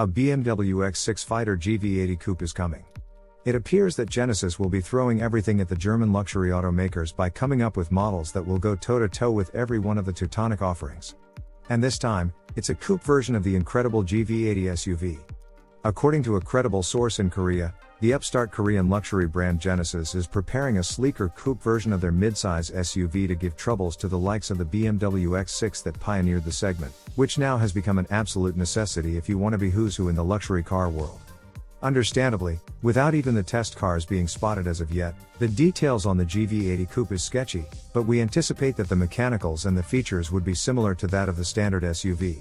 A BMW X6 fighter GV80 Coupe is coming. It appears that Genesis will be throwing everything at the German luxury automakers by coming up with models that will go toe-to-toe with every one of the Teutonic offerings. And this time, it's a coupe version of the incredible GV80 SUV. According to a credible source in Korea, the upstart Korean luxury brand Genesis is preparing a sleeker coupe version of their midsize SUV to give troubles to the likes of the BMW X6 that pioneered the segment, which now has become an absolute necessity if you want to be who's who in the luxury car world. Understandably, without even the test cars being spotted as of yet, the details on the GV80 Coupe is sketchy, but we anticipate that the mechanicals and the features would be similar to that of the standard SUV.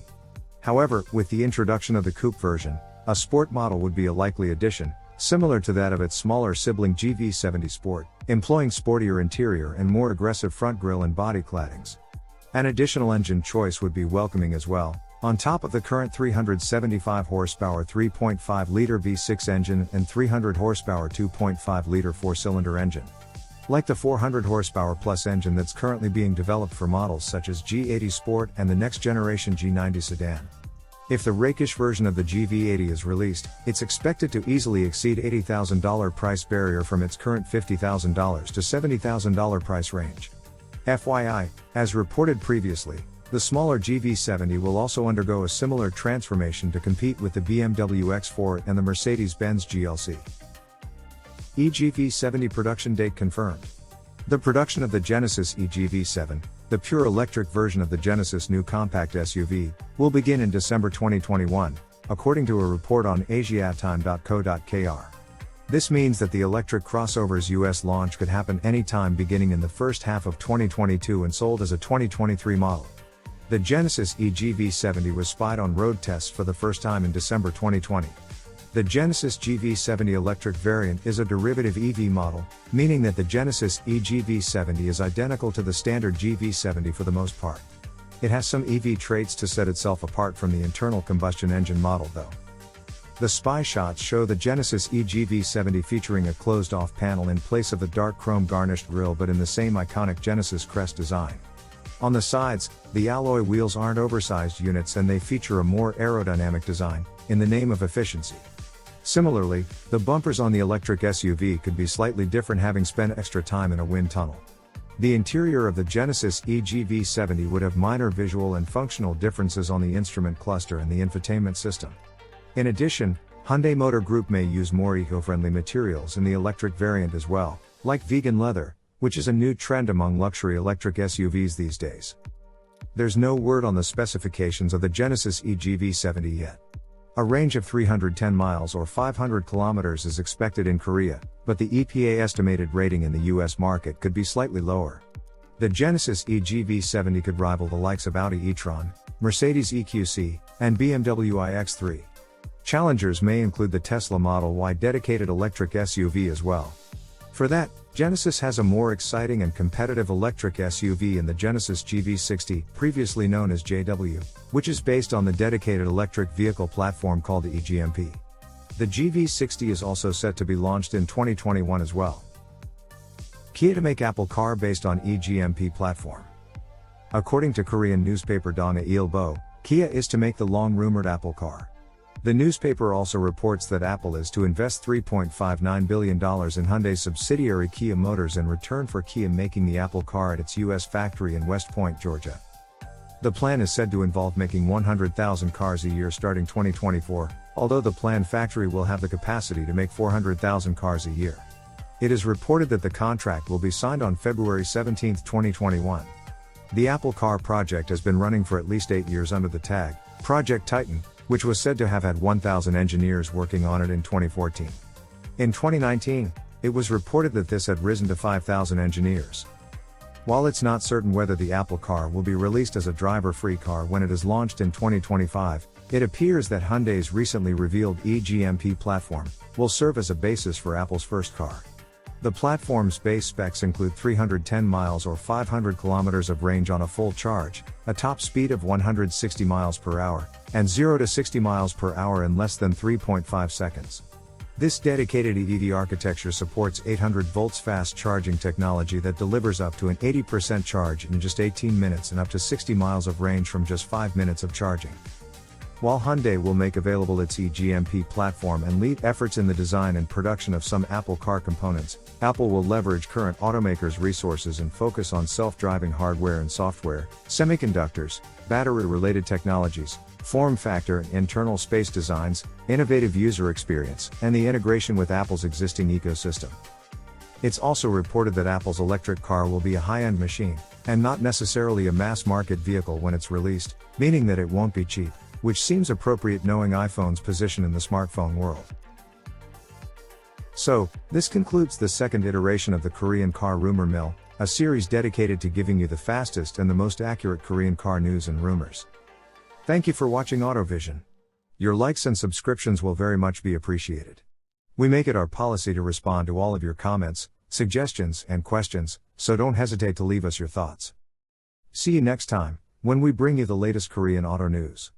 However, with the introduction of the coupe version, a sport model would be a likely addition, similar to that of its smaller sibling GV70 Sport, employing sportier interior and more aggressive front grille and body claddings. An additional engine choice would be welcoming as well, on top of the current 375 horsepower 3.5-liter V6 engine and 300 horsepower 2.5-liter 4-cylinder engine. Like the 400 horsepower plus engine that's currently being developed for models such as G80 Sport and the next generation G90 sedan. If the rakish version of the GV80 is released, it's expected to easily exceed $80,000 price barrier from its current $50,000 to $70,000 price range. FYI, as reported previously, the smaller GV70 will also undergo a similar transformation to compete with the BMW X4 and the Mercedes Benz GLE. E-GV70 production date confirmed. The production of the Genesis eGV70, the pure electric version of the Genesis new compact SUV, will begin in December 2021, according to a report on asiatime.co.kr. This means that the electric crossover's US launch could happen anytime beginning in the first half of 2022 and sold as a 2023 model. The Genesis eGV70 was spied on road tests for the first time in December 2020. The Genesis GV70 electric variant is a derivative EV model, meaning that the Genesis eGV70 is identical to the standard GV70 for the most part. It has some EV traits to set itself apart from the internal combustion engine model though. The spy shots show the Genesis eGV70 featuring a closed-off panel in place of the dark chrome garnished grille but in the same iconic Genesis crest design. On the sides, the alloy wheels aren't oversized units and they feature a more aerodynamic design, in the name of efficiency. Similarly, the bumpers on the electric SUV could be slightly different having spent extra time in a wind tunnel. The interior of the Genesis eGV70 would have minor visual and functional differences on the instrument cluster and the infotainment system. In addition, Hyundai Motor Group may use more eco-friendly materials in the electric variant as well, like vegan leather, which is a new trend among luxury electric SUVs these days. There's no word on the specifications of the Genesis eGV70 yet. A range of 310 miles or 500 kilometers is expected in Korea, but the EPA estimated rating in the US market could be slightly lower. The Genesis eGV70 could rival the likes of Audi e-tron, Mercedes EQC, and BMW iX3. Challengers may include the Tesla Model Y dedicated electric SUV as well. For that, Genesis has a more exciting and competitive electric SUV in the Genesis GV60, previously known as JW, which is based on the dedicated electric vehicle platform called the E-GMP. The GV60 is also set to be launched in 2021 as well. Kia to make Apple car based on E-GMP platform. According to Korean newspaper Dong Ilbo, Kia is to make the long-rumored Apple car. The newspaper also reports that Apple is to invest $3.59 billion in Hyundai's subsidiary Kia Motors in return for Kia making the Apple car at its U.S. factory in West Point, Georgia. The plan is said to involve making 100,000 cars a year starting 2024, although the planned factory will have the capacity to make 400,000 cars a year. It is reported that the contract will be signed on February 17, 2021. The Apple car project has been running for at least 8 years under the tag, Project Titan, which was said to have had 1,000 engineers working on it in 2014. In 2019, it was reported that this had risen to 5,000 engineers. While it's not certain whether the Apple car will be released as a driver-free car when it is launched in 2025, it appears that Hyundai's recently revealed E-GMP platform will serve as a basis for Apple's first car. The platform's base specs include 310 miles or 500 kilometers of range on a full charge, a top speed of 160 miles per hour, and 0 to 60 miles per hour in less than 3.5 seconds. This dedicated EV architecture supports 800 volts fast charging technology that delivers up to an 80% charge in just 18 minutes and up to 60 miles of range from just 5 minutes of charging. While Hyundai will make available its E-GMP platform and lead efforts in the design and production of some Apple car components, Apple will leverage current automakers' resources and focus on self-driving hardware and software, semiconductors, battery-related technologies, form factor and internal space designs, innovative user experience, and the integration with Apple's existing ecosystem. It's also reported that Apple's electric car will be a high-end machine, and not necessarily a mass-market vehicle when it's released, meaning that it won't be cheap, which seems appropriate knowing iPhone's position in the smartphone world. So, this concludes the second iteration of the Korean Car Rumor Mill, a series dedicated to giving you the fastest and the most accurate Korean car news and rumors. Thank you for watching AutoVision. Your likes and subscriptions will very much be appreciated. We make it our policy to respond to all of your comments, suggestions, and questions, so don't hesitate to leave us your thoughts. See you next time, when we bring you the latest Korean auto news.